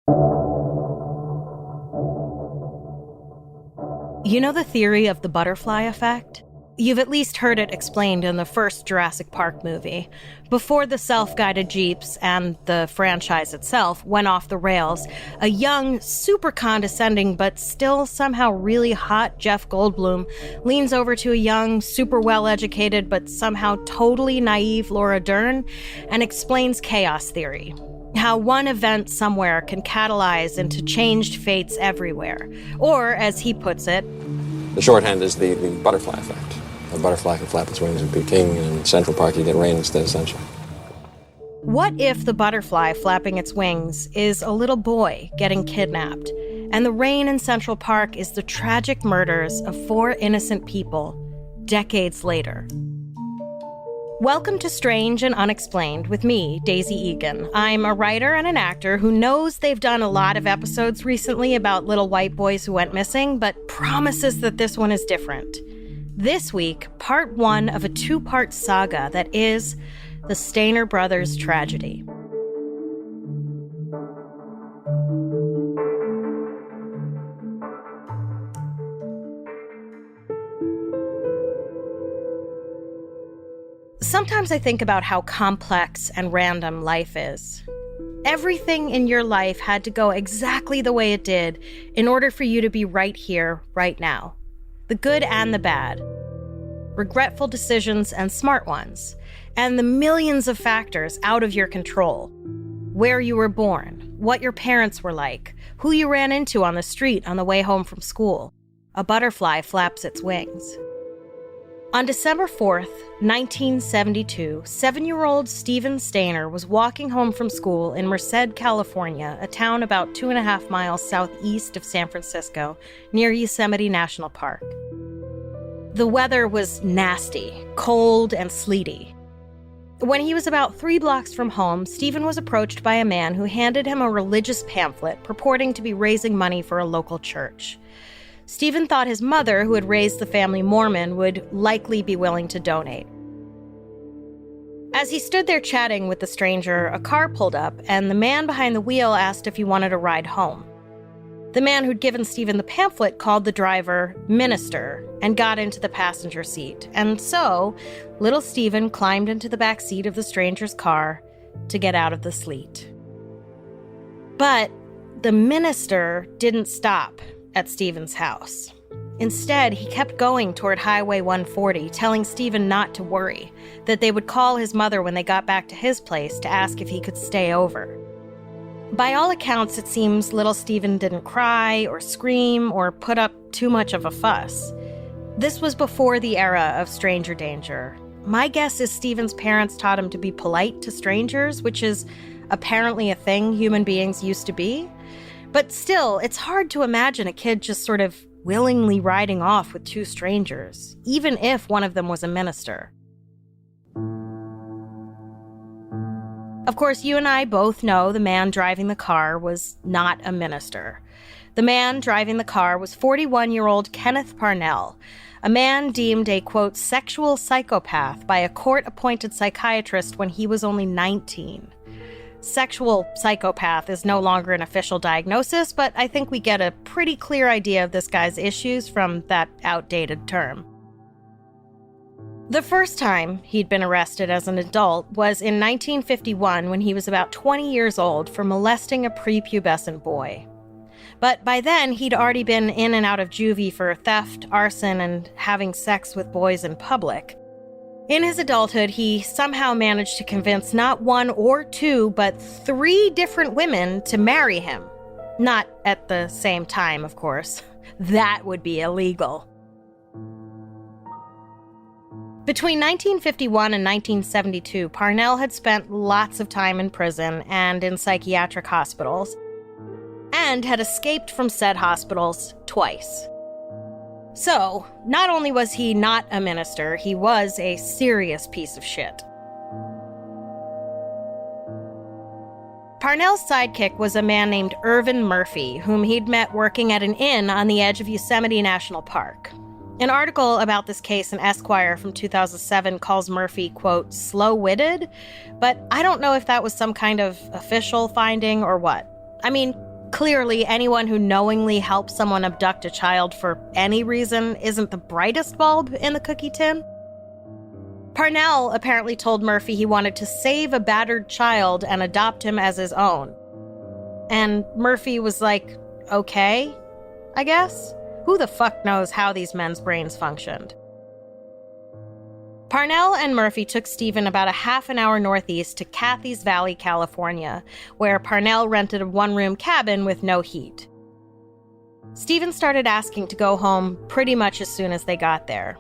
You know the theory of the butterfly effect? You've at least heard it explained in the first Jurassic Park movie. Before the self-guided Jeeps and the franchise itself went off the rails, a young, super condescending, but still somehow really hot Jeff Goldblum leans over to a young, super well-educated, but somehow totally naive Laura Dern and explains chaos theory. How one event somewhere can catalyze into changed fates everywhere. Or, as he puts it, the shorthand is the butterfly effect. A butterfly can flap its wings in Peking, and in Central Park you get rain instead of sunshine. What if the butterfly flapping its wings is a little boy getting kidnapped, and the rain in Central Park is the tragic murders of 4 innocent people decades later? Welcome to Strange and Unexplained with me, Daisy Egan. I'm a writer and an actor who knows they've done a lot of episodes recently about little white boys who went missing, but promises that this one is different. This week, part 1 of a 2-part saga that is the Stayner brothers' tragedy. Sometimes I think about how complex and random life is. Everything in your life had to go exactly the way it did in order for you to be right here, right now. The good and the bad. Regretful decisions and smart ones. And the millions of factors out of your control. Where you were born, what your parents were like, who you ran into on the street on the way home from school. A butterfly flaps its wings. On December 4th, 1972, 7-year-old Steven Stayner was walking home from school in Merced, California, a town about 2.5 miles southeast of San Francisco, near Yosemite National Park. The weather was nasty, cold, and sleety. When he was about 3 blocks from home, Steven was approached by a man who handed him a religious pamphlet purporting to be raising money for a local church. Steven thought his mother, who had raised the family Mormon, would likely be willing to donate. As he stood there chatting with the stranger, a car pulled up, and the man behind the wheel asked if he wanted a ride home. The man who'd given Steven the pamphlet called the driver Minister and got into the passenger seat. And so, little Steven climbed into the back seat of the stranger's car to get out of the sleet. But the minister didn't stop at Steven's house. Instead, he kept going toward Highway 140, telling Steven not to worry, that they would call his mother when they got back to his place to ask if he could stay over. By all accounts, it seems little Steven didn't cry or scream or put up too much of a fuss. This was before the era of stranger danger. My guess is Steven's parents taught him to be polite to strangers, which is apparently a thing human beings used to be. But still, it's hard to imagine a kid just sort of willingly riding off with 2 strangers, even if one of them was a minister. Of course, you and I both know the man driving the car was not a minister. The man driving the car was 41-year-old Kenneth Parnell, a man deemed a, quote, sexual psychopath by a court-appointed psychiatrist when he was only 19. Sexual psychopath is no longer an official diagnosis, but I think we get a pretty clear idea of this guy's issues from that outdated term. The first time he'd been arrested as an adult was in 1951 when he was about 20 years old for molesting a prepubescent boy. But by then, he'd already been in and out of juvie for theft, arson, and having sex with boys in public. In his adulthood, he somehow managed to convince not 1 or 2, but 3 different women to marry him. Not at the same time, of course. That would be illegal. Between 1951 and 1972, Parnell had spent lots of time in prison and in psychiatric hospitals, and had escaped from said hospitals twice. So, not only was he not a minister, he was a serious piece of shit. Parnell's sidekick was a man named Irvin Murphy, whom he'd met working at an inn on the edge of Yosemite National Park. An article about this case in Esquire from 2007 calls Murphy, quote, slow-witted, but I don't know if that was some kind of official finding or what. I mean, Clearly, anyone who knowingly helps someone abduct a child for any reason isn't the brightest bulb in the cookie tin. Parnell apparently told Murphy he wanted to save a battered child and adopt him as his own. And Murphy was like, okay, I guess? Who the fuck knows how these men's brains functioned? Parnell and Murphy took Steven about a half an hour northeast to Cathy's Valley, California, where Parnell rented a one-room cabin with no heat. Steven started asking to go home pretty much as soon as they got there.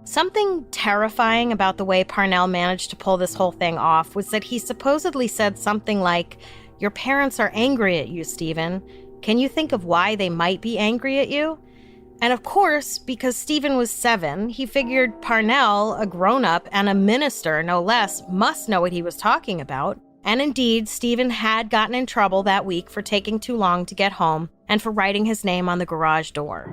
Something terrifying about the way Parnell managed to pull this whole thing off was that he supposedly said something like, "Your parents are angry at you, Steven. Can you think of why they might be angry at you?" And of course, because Steven was 7, he figured Parnell, a grown-up and a minister no less, must know what he was talking about. And indeed, Steven had gotten in trouble that week for taking too long to get home and for writing his name on the garage door.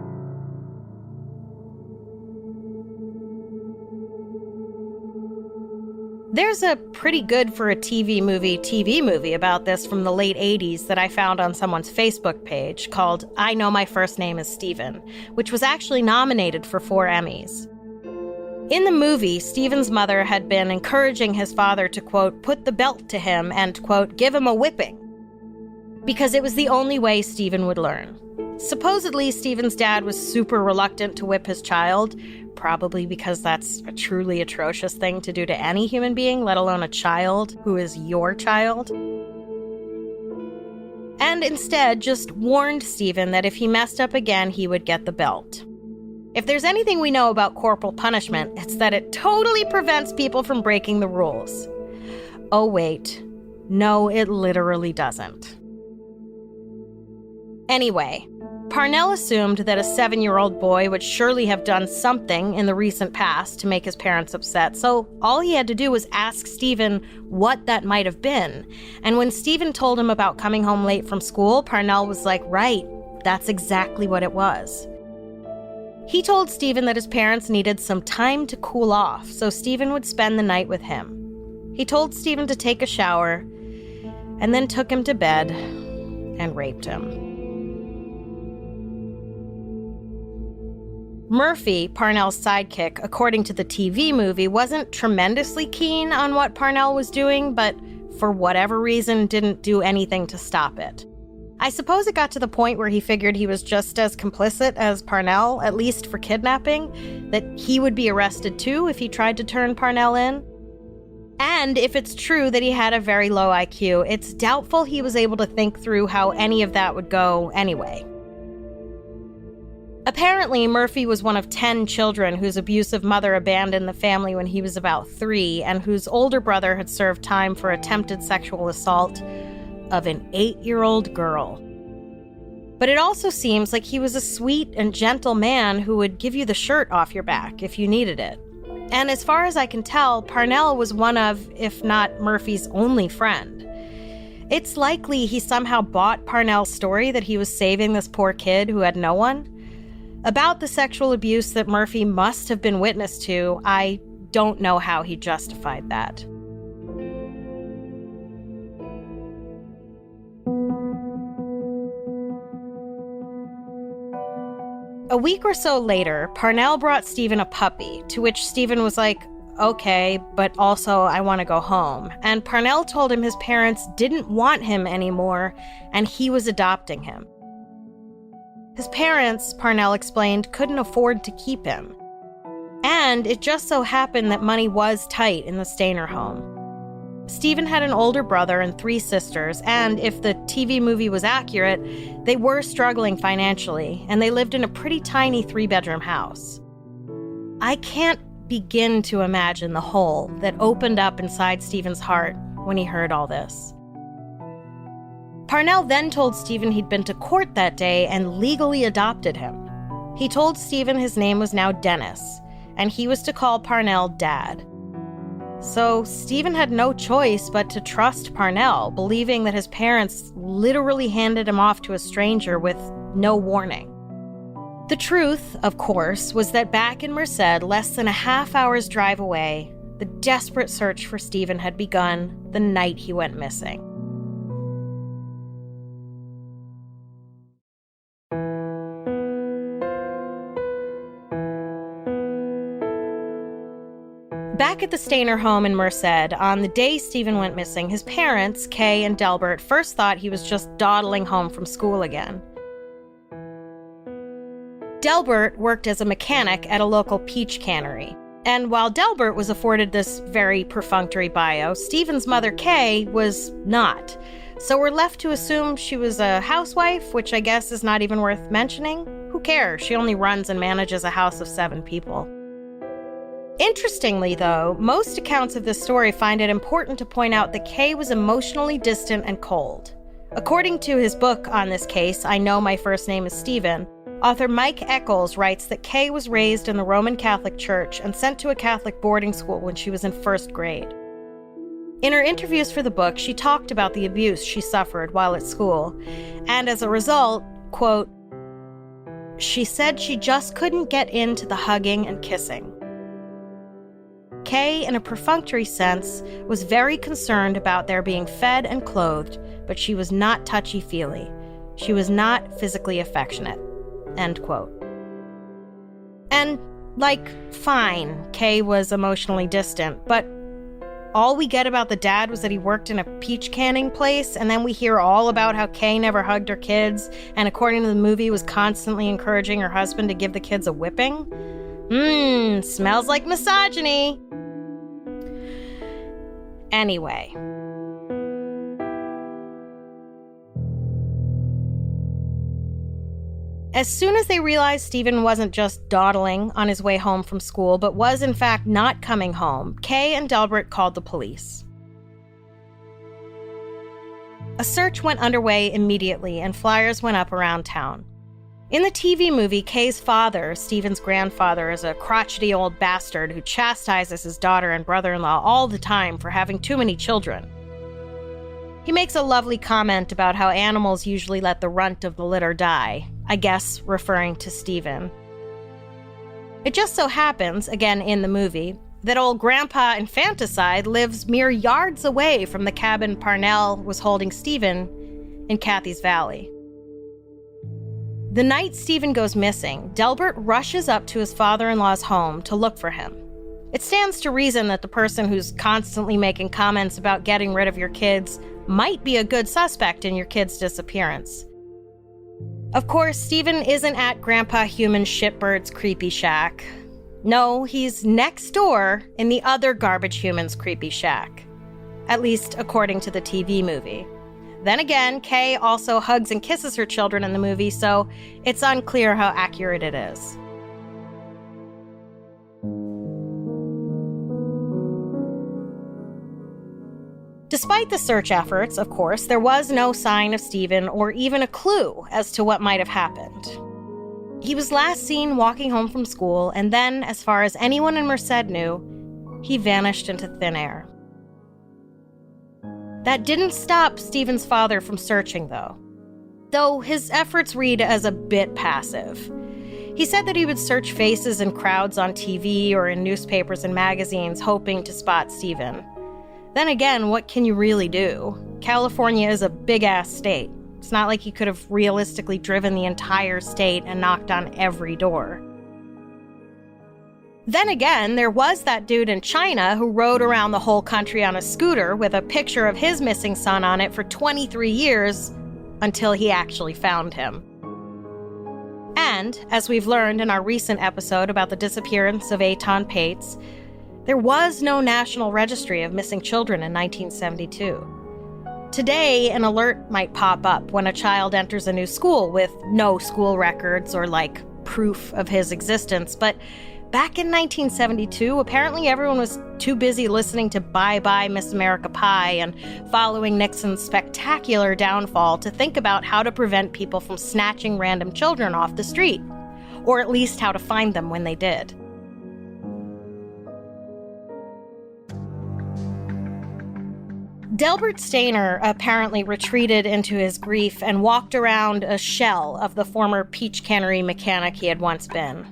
There's a pretty good for a TV movie about this from the late 80s that I found on someone's Facebook page called I Know My First Name is Steven, which was actually nominated for 4 Emmys. In the movie, Steven's mother had been encouraging his father to, quote, put the belt to him and, quote, give him a whipping, because it was the only way Steven would learn. Supposedly, Steven's dad was super reluctant to whip his child, probably because that's a truly atrocious thing to do to any human being, let alone a child who is your child. And instead just warned Steven that if he messed up again, he would get the belt. If there's anything we know about corporal punishment, it's that it totally prevents people from breaking the rules. Oh wait, no, it literally doesn't. Anyway, Parnell assumed that a 7-year-old boy would surely have done something in the recent past to make his parents upset, so all he had to do was ask Steven what that might have been. And when Steven told him about coming home late from school, Parnell was like, right, that's exactly what it was. He told Steven that his parents needed some time to cool off, so Steven would spend the night with him. He told Steven to take a shower, and then took him to bed and raped him. Murphy, Parnell's sidekick, according to the TV movie, wasn't tremendously keen on what Parnell was doing, but for whatever reason didn't do anything to stop it. I suppose it got to the point where he figured he was just as complicit as Parnell, at least for kidnapping, that he would be arrested too if he tried to turn Parnell in. And if it's true that he had a very low IQ, it's doubtful he was able to think through how any of that would go anyway. Apparently, Murphy was one of 10 children whose abusive mother abandoned the family when he was about 3, and whose older brother had served time for attempted sexual assault of an 8-year-old girl. But it also seems like he was a sweet and gentle man who would give you the shirt off your back if you needed it. And as far as I can tell, Parnell was one of, if not Murphy's only friend. It's likely he somehow bought Parnell's story that he was saving this poor kid who had no one. About the sexual abuse that Murphy must have been witness to, I don't know how he justified that. A week or so later, Parnell brought Steven a puppy, to which Steven was like, okay, but also I want to go home. And Parnell told him his parents didn't want him anymore, and he was adopting him. His parents, Parnell explained, couldn't afford to keep him. And it just so happened that money was tight in the Stayner home. Steven had an older brother and 3 sisters, and if the TV movie was accurate, they were struggling financially, and they lived in a pretty tiny 3-bedroom house. I can't begin to imagine the hole that opened up inside Steven's heart when he heard all this. Parnell then told Steven he'd been to court that day and legally adopted him. He told Steven his name was now Dennis, and he was to call Parnell Dad. So Steven had no choice but to trust Parnell, believing that his parents literally handed him off to a stranger with no warning. The truth, of course, was that back in Merced, less than a half-hour's drive away, the desperate search for Steven had begun the night he went missing. Back at the Stayner home in Merced, on the day Steven went missing, his parents, Kay and Delbert, first thought he was just dawdling home from school again. Delbert worked as a mechanic at a local peach cannery. And while Delbert was afforded this very perfunctory bio, Steven's mother, Kay, was not. So we're left to assume she was a housewife, which I guess is not even worth mentioning. Who cares? She only runs and manages a house of 7 people. Interestingly, though, most accounts of this story find it important to point out that Kay was emotionally distant and cold. According to his book on this case, I Know My First Name is Steven, author Mike Eccles writes that Kay was raised in the Roman Catholic Church and sent to a Catholic boarding school when she was in 1st grade. In her interviews for the book, she talked about the abuse she suffered while at school, and as a result, quote, she said she just couldn't get into the hugging and kissing. Kay, in a perfunctory sense, was very concerned about their being fed and clothed, but she was not touchy-feely. She was not physically affectionate. End quote. And, fine, Kay was emotionally distant, but all we get about the dad was that he worked in a peach canning place, and then we hear all about how Kay never hugged her kids, and according to the movie, was constantly encouraging her husband to give the kids a whipping? Smells like misogyny. Anyway. As soon as they realized Steven wasn't just dawdling on his way home from school, but was in fact not coming home, Kay and Delbert called the police. A search went underway immediately, and flyers went up around town. In the TV movie, Kay's father, Steven's grandfather, is a crotchety old bastard who chastises his daughter and brother-in-law all the time for having too many children. He makes a lovely comment about how animals usually let the runt of the litter die, I guess referring to Steven. It just so happens, again in the movie, that old Grandpa Infanticide lives mere yards away from the cabin Parnell was holding Steven in Kathy's Valley. The night Steven goes missing, Delbert rushes up to his father-in-law's home to look for him. It stands to reason that the person who's constantly making comments about getting rid of your kids might be a good suspect in your kid's disappearance. Of course, Steven isn't at Grandpa Human Shitbird's creepy shack. No, he's next door in the other garbage human's creepy shack. At least according to the TV movie. Then again, Kay also hugs and kisses her children in the movie, so it's unclear how accurate it is. Despite the search efforts, of course, there was no sign of Steven or even a clue as to what might have happened. He was last seen walking home from school, and then, as far as anyone in Merced knew, he vanished into thin air. That didn't stop Steven's father from searching, though his efforts read as a bit passive. He said that he would search faces and crowds on TV or in newspapers and magazines, hoping to spot Steven. Then again, what can you really do? California is a big-ass state. It's not like he could have realistically driven the entire state and knocked on every door. Then again, there was that dude in China who rode around the whole country on a scooter with a picture of his missing son on it for 23 years until he actually found him. And, as we've learned in our recent episode about the disappearance of Eitan Pates, there was no National Registry of Missing Children in 1972. Today, an alert might pop up when a child enters a new school with no school records or, proof of his existence, but back in 1972, apparently everyone was too busy listening to Bye Bye Miss America Pie and following Nixon's spectacular downfall to think about how to prevent people from snatching random children off the street, or at least how to find them when they did. Delbert Stayner apparently retreated into his grief and walked around a shell of the former peach cannery mechanic he had once been.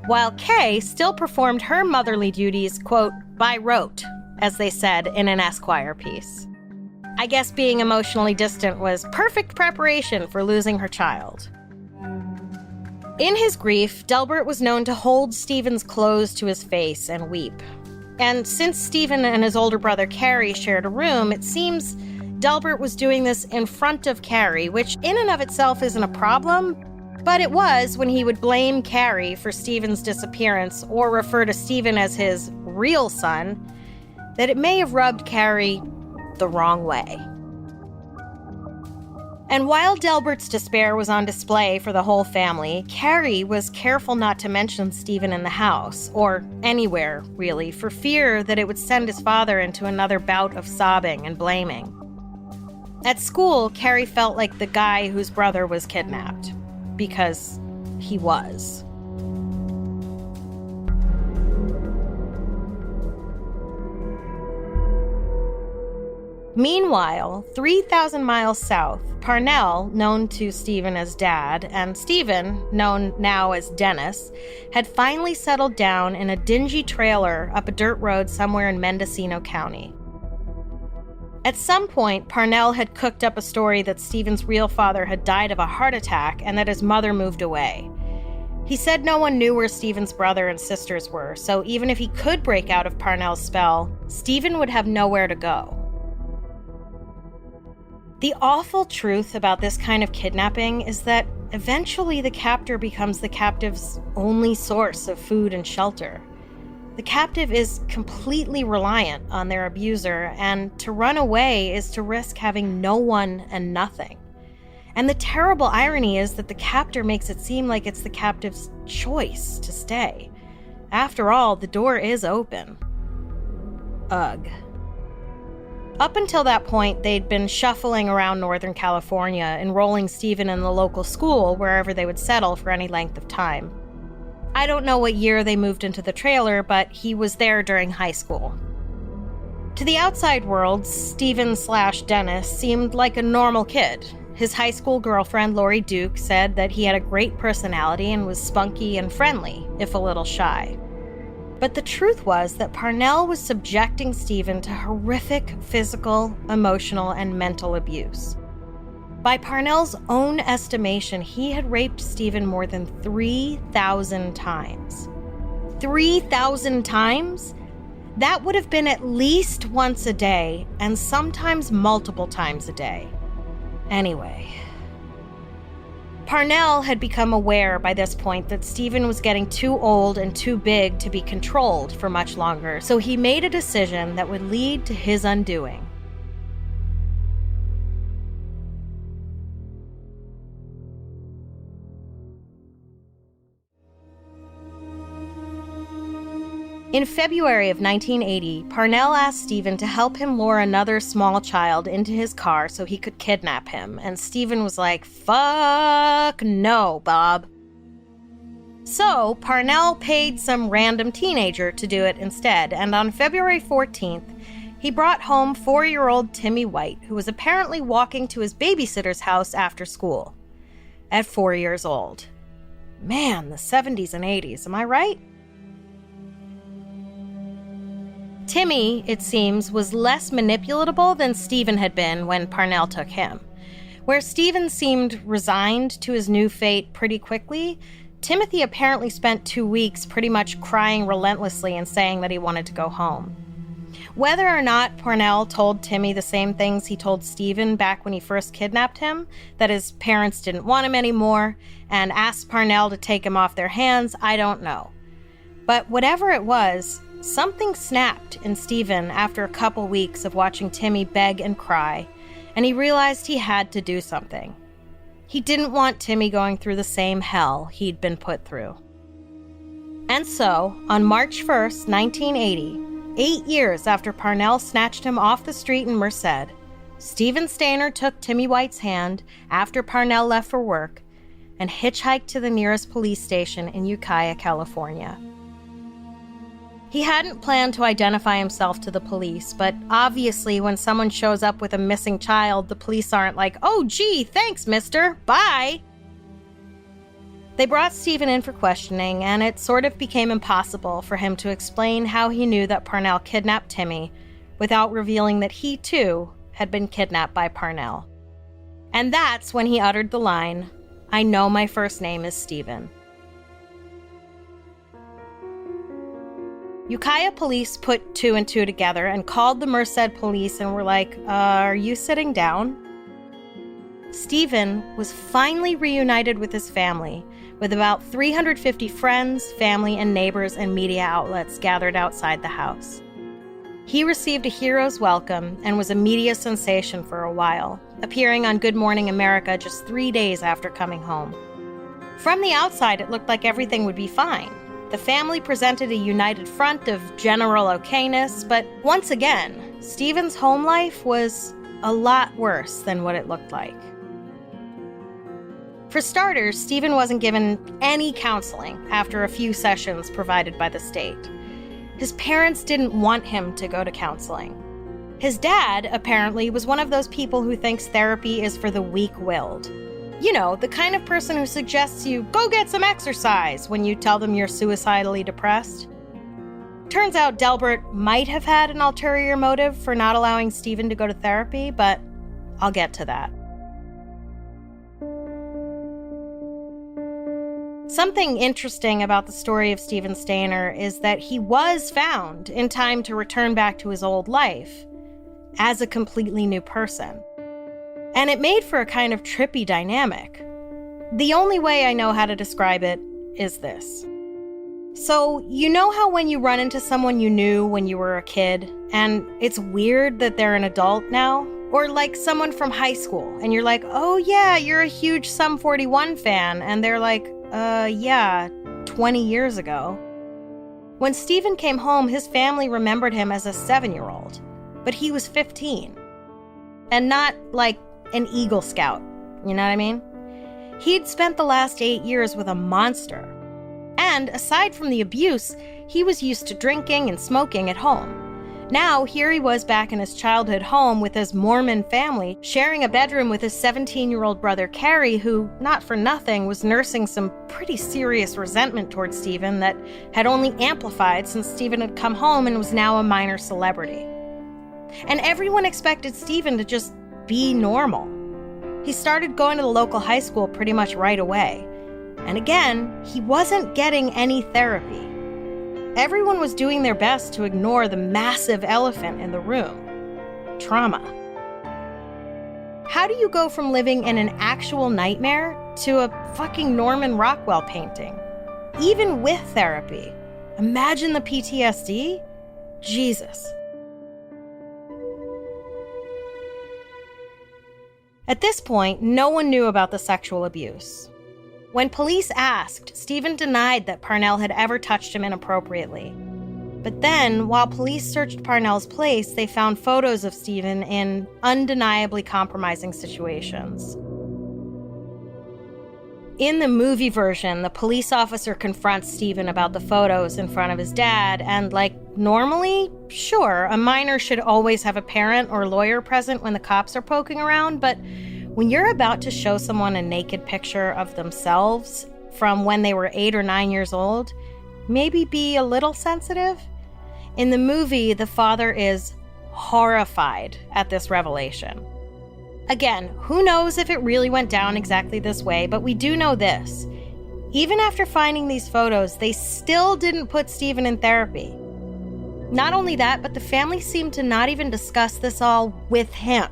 While Kay still performed her motherly duties, quote, by rote, as they said in an Esquire piece. I guess being emotionally distant was perfect preparation for losing her child. In his grief, Delbert was known to hold Steven's clothes to his face and weep. And since Steven and his older brother Carrie shared a room, it seems Delbert was doing this in front of Carrie, which in and of itself isn't a problem, but it was when he would blame Carrie for Steven's disappearance or refer to Steven as his real son that it may have rubbed Carrie the wrong way. And while Delbert's despair was on display for the whole family, Carrie was careful not to mention Steven in the house, or anywhere, really, for fear that it would send his father into another bout of sobbing and blaming. At school, Carrie felt like the guy whose brother was kidnapped, because he was. Meanwhile, 3,000 miles south, Parnell, known to Steven as Dad, and Steven, known now as Dennis, had finally settled down in a dingy trailer up a dirt road somewhere in Mendocino County. At some point, Parnell had cooked up a story that Steven's real father had died of a heart attack and that his mother moved away. He said no one knew where Steven's brother and sisters were, so even if he could break out of Parnell's spell, Steven would have nowhere to go. The awful truth about this kind of kidnapping is that eventually the captor becomes the captive's only source of food and shelter. The captive is completely reliant on their abuser, and to run away is to risk having no one and nothing. And the terrible irony is that the captor makes it seem like it's the captive's choice to stay. After all, the door is open. Ugh. Up until that point, they'd been shuffling around Northern California, enrolling Steven in the local school wherever they would settle for any length of time. I don't know what year they moved into the trailer, but he was there during high school. To the outside world, Steven/Dennis seemed like a normal kid. His high school girlfriend, Lori Duke, said that he had a great personality and was spunky and friendly, if a little shy. But the truth was that Parnell was subjecting Steven to horrific physical, emotional, and mental abuse. By Parnell's own estimation, he had raped Steven more than 3,000 times. 3,000 times? That would have been at least once a day, and sometimes multiple times a day. Anyway, Parnell had become aware by this point that Steven was getting too old and too big to be controlled for much longer, so he made a decision that would lead to his undoing. In February of 1980, Parnell asked Steven to help him lure another small child into his car so he could kidnap him, and Steven was like, "Fuck no, Bob." So, Parnell paid some random teenager to do it instead, and on February 14th, he brought home 4-year-old Timmy White, who was apparently walking to his babysitter's house after school. At 4 years old. Man, the 70s and 80s, am I right? Timmy, it seems, was less manipulatable than Steven had been when Parnell took him. Where Steven seemed resigned to his new fate pretty quickly, Timothy apparently spent 2 weeks pretty much crying relentlessly and saying that he wanted to go home. Whether or not Parnell told Timmy the same things he told Steven back when he first kidnapped him, that his parents didn't want him anymore, and asked Parnell to take him off their hands, I don't know. But whatever it was, something snapped in Steven after a couple weeks of watching Timmy beg and cry, and he realized he had to do something. He didn't want Timmy going through the same hell he'd been put through. And so, on March 1st, 1980, 8 years after Parnell snatched him off the street in Merced, Steven Stayner took Timmy White's hand after Parnell left for work and hitchhiked to the nearest police station in Ukiah, California. He hadn't planned to identify himself to the police, but obviously when someone shows up with a missing child, the police aren't like, "Oh, gee, thanks, mister, bye." They brought Steven in for questioning, and it sort of became impossible for him to explain how he knew that Parnell kidnapped Timmy without revealing that he, too, had been kidnapped by Parnell. And that's when he uttered the line, "I know my first name is Steven." Ukiah police put 2 and 2 together and called the Merced police and were like, are you sitting down? Steven was finally reunited with his family, with about 350 friends, family, and neighbors and media outlets gathered outside the house. He received a hero's welcome and was a media sensation for a while, appearing on Good Morning America just 3 days after coming home. From the outside, it looked like everything would be fine. The family presented a united front of general okayness, but once again, Steven's home life was a lot worse than what it looked like. For starters, Steven wasn't given any counseling after a few sessions provided by the state. His parents didn't want him to go to counseling. His dad, apparently, was one of those people who thinks therapy is for the weak-willed. You know, the kind of person who suggests you go get some exercise when you tell them you're suicidally depressed. Turns out Delbert might have had an ulterior motive for not allowing Steven to go to therapy, but I'll get to that. Something interesting about the story of Steven Stayner is that he was found in time to return back to his old life as a completely new person. And it made for a kind of trippy dynamic. The only way I know how to describe it is this. So, you know how when you run into someone you knew when you were a kid, and it's weird that they're an adult now? Or like someone from high school, and you're like, oh yeah, you're a huge Sum 41 fan, and they're like, yeah, 20 years ago. When Steven came home, his family remembered him as a 7-year-old, but he was 15. And not like an Eagle Scout, you know what I mean? He'd spent the last 8 years with a monster. And aside from the abuse, he was used to drinking and smoking at home. Now, here he was back in his childhood home with his Mormon family, sharing a bedroom with his 17-year-old brother Carrie, who, not for nothing, was nursing some pretty serious resentment towards Steven that had only amplified since Steven had come home and was now a minor celebrity. And everyone expected Steven to just be normal. He started going to the local high school pretty much right away. And again, he wasn't getting any therapy. Everyone was doing their best to ignore the massive elephant in the room: trauma. How do you go from living in an actual nightmare to a fucking Norman Rockwell painting? Even with therapy. Imagine the PTSD? Jesus. At this point, no one knew about the sexual abuse. When police asked, Steven denied that Parnell had ever touched him inappropriately. But then, while police searched Parnell's place, they found photos of Steven in undeniably compromising situations. In the movie version, the police officer confronts Steven about the photos in front of his dad, and normally, sure, a minor should always have a parent or lawyer present when the cops are poking around, but when you're about to show someone a naked picture of themselves from when they were 8 or 9 years old, maybe be a little sensitive. In the movie, the father is horrified at this revelation. Again, who knows if it really went down exactly this way, but we do know this. Even after finding these photos, they still didn't put Steven in therapy. Not only that, but the family seemed to not even discuss this all with him.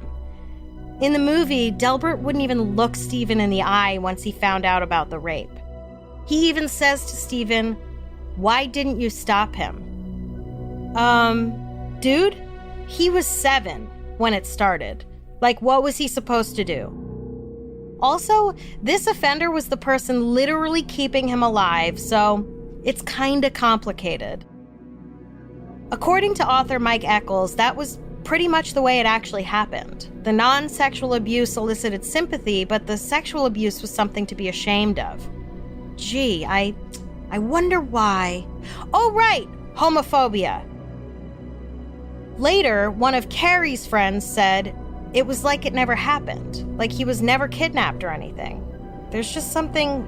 In the movie, Delbert wouldn't even look Steven in the eye once he found out about the rape. He even says to Steven, "Why didn't you stop him?" Dude, he was 7 when it started. What was he supposed to do? Also, this offender was the person literally keeping him alive, so it's kinda complicated. According to author Mike Eccles, that was pretty much the way it actually happened. The non-sexual abuse elicited sympathy, but the sexual abuse was something to be ashamed of. Gee, I wonder why. Oh, right, homophobia. Later, one of Carrie's friends said it was like it never happened, like he was never kidnapped or anything. There's just something,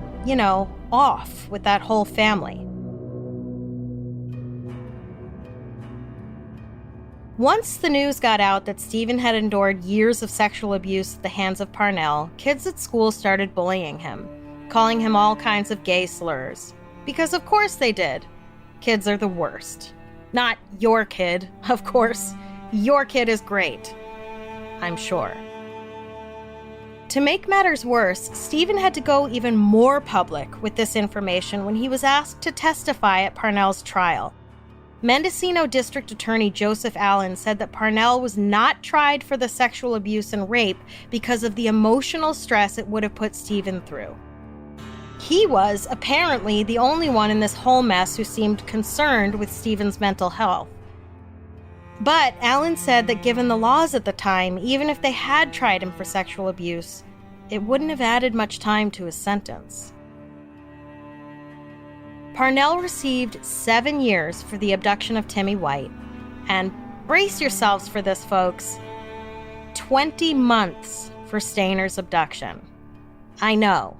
off with that whole family. Once the news got out that Steven had endured years of sexual abuse at the hands of Parnell, kids at school started bullying him, calling him all kinds of gay slurs. Because of course they did. Kids are the worst. Not your kid, of course. Your kid is great, I'm sure. To make matters worse, Steven had to go even more public with this information when he was asked to testify at Parnell's trial. Mendocino District Attorney Joseph Allen said that Parnell was not tried for the sexual abuse and rape because of the emotional stress it would have put Steven through. He was, apparently, the only one in this whole mess who seemed concerned with Steven's mental health. But Allen said that given the laws at the time, even if they had tried him for sexual abuse, it wouldn't have added much time to his sentence. Parnell received 7 years for the abduction of Timmy White, and brace yourselves for this, folks, 20 months for Stayner's abduction. I know.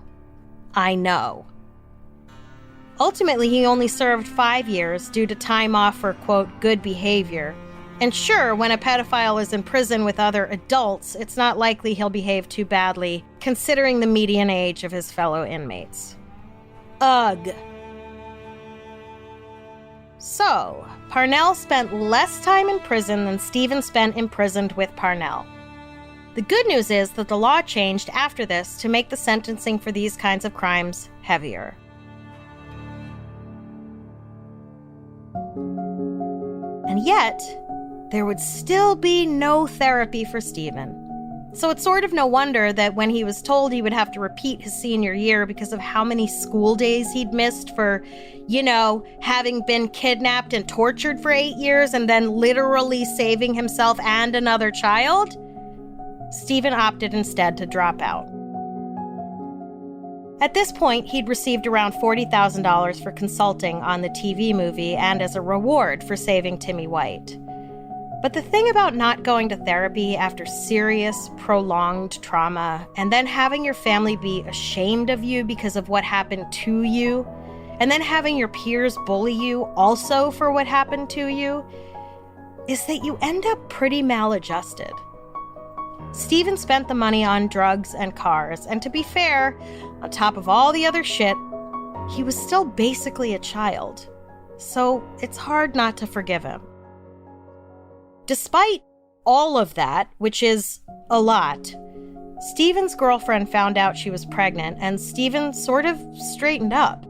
Ultimately, he only served 5 years due to time off for, quote, good behavior. And sure, when a pedophile is in prison with other adults, it's not likely he'll behave too badly, considering the median age of his fellow inmates. Ugh. So, Parnell spent less time in prison than Steven spent imprisoned with Parnell. The good news is that the law changed after this to make the sentencing for these kinds of crimes heavier. And yet, there would still be no therapy for Steven. So it's sort of no wonder that when he was told he would have to repeat his senior year because of how many school days he'd missed for, having been kidnapped and tortured for 8 years and then literally saving himself and another child, Steven opted instead to drop out. At this point, he'd received around $40,000 for consulting on the TV movie and as a reward for saving Timmy White. But the thing about not going to therapy after serious, prolonged trauma, and then having your family be ashamed of you because of what happened to you, and then having your peers bully you also for what happened to you, is that you end up pretty maladjusted. Steven spent the money on drugs and cars, and to be fair, on top of all the other shit, he was still basically a child. So it's hard not to forgive him. Despite all of that, which is a lot, Steven's girlfriend found out she was pregnant, and Steven sort of straightened up.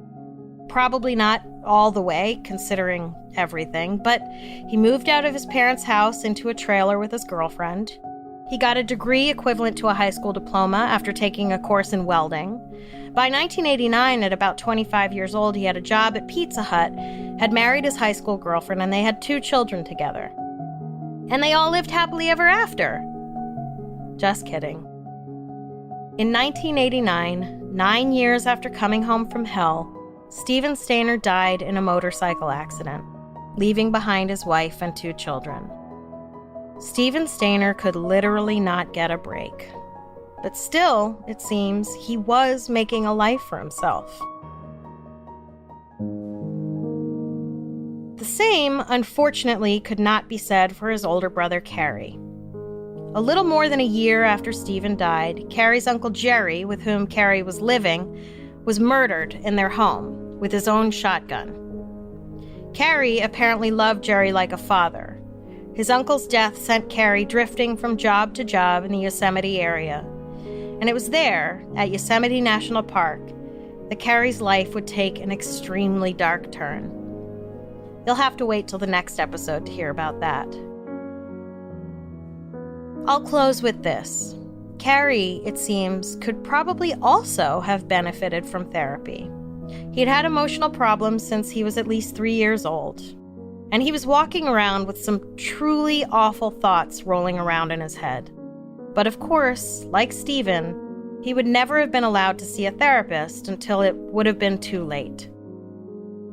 Probably not all the way, considering everything, but he moved out of his parents' house into a trailer with his girlfriend. He got a degree equivalent to a high school diploma after taking a course in welding. By 1989, at about 25 years old, he had a job at Pizza Hut, had married his high school girlfriend, and they had 2 children together. And they all lived happily ever after. Just kidding. In 1989, 9 years after coming home from hell, Steven Stayner died in a motorcycle accident, leaving behind his wife and 2 children. Steven Stayner could literally not get a break. But still, it seems, he was making a life for himself. The same, unfortunately, could not be said for his older brother, Carrie. A little more than a year after Steven died, Carrie's uncle Jerry, with whom Carrie was living, was murdered in their home with his own shotgun. Carrie apparently loved Jerry like a father. His uncle's death sent Carrie drifting from job to job in the Yosemite area. And it was there, at Yosemite National Park, that Carrie's life would take an extremely dark turn. You'll have to wait till the next episode to hear about that. I'll close with this. Carrie, it seems, could probably also have benefited from therapy. He'd had emotional problems since he was at least 3 years old. And he was walking around with some truly awful thoughts rolling around in his head. But of course, like Steven, he would never have been allowed to see a therapist until it would have been too late.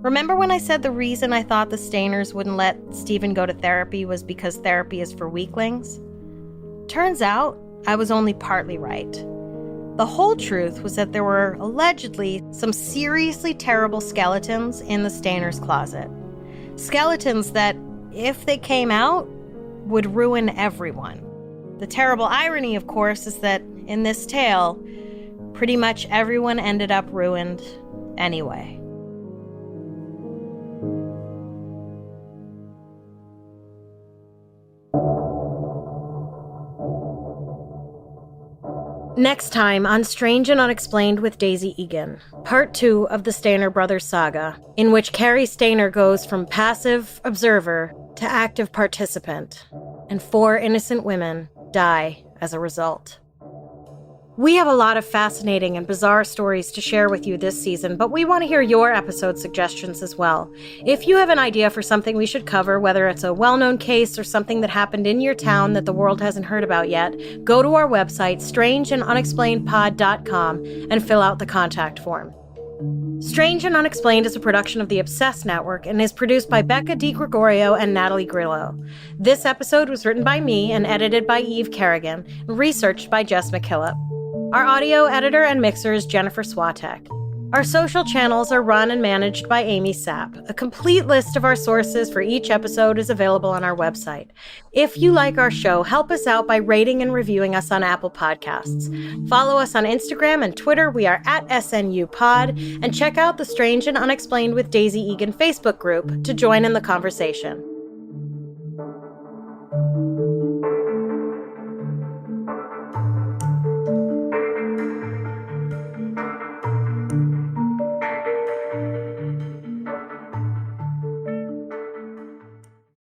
Remember when I said the reason I thought the Stayners wouldn't let Steven go to therapy was because therapy is for weaklings? Turns out, I was only partly right. The whole truth was that there were allegedly some seriously terrible skeletons in the Stayners' closet. Skeletons that, if they came out, would ruin everyone. The terrible irony, of course, is that in this tale, pretty much everyone ended up ruined anyway. Next time on Strange and Unexplained with Daisy Egan, part 2 of the Stayner brothers saga, in which Carrie Stayner goes from passive observer to active participant, and 4 innocent women die as a result. We have a lot of fascinating and bizarre stories to share with you this season, but we want to hear your episode suggestions as well. If you have an idea for something we should cover, whether it's a well-known case or something that happened in your town that the world hasn't heard about yet, go to our website, strangeandunexplainedpod.com, and fill out the contact form. Strange and Unexplained is a production of the Obsessed Network and is produced by Becca DiGregorio and Natalie Grillo. This episode was written by me and edited by Eve Kerrigan, and researched by Jess McKillop. Our audio editor and mixer is Jennifer Swatek. Our social channels are run and managed by Amy Sapp. A complete list of our sources for each episode is available on our website. If you like our show, help us out by rating and reviewing us on Apple Podcasts. Follow us on Instagram and Twitter. We are at SNUpod. And check out the Strange and Unexplained with Daisy Egan Facebook group to join in the conversation.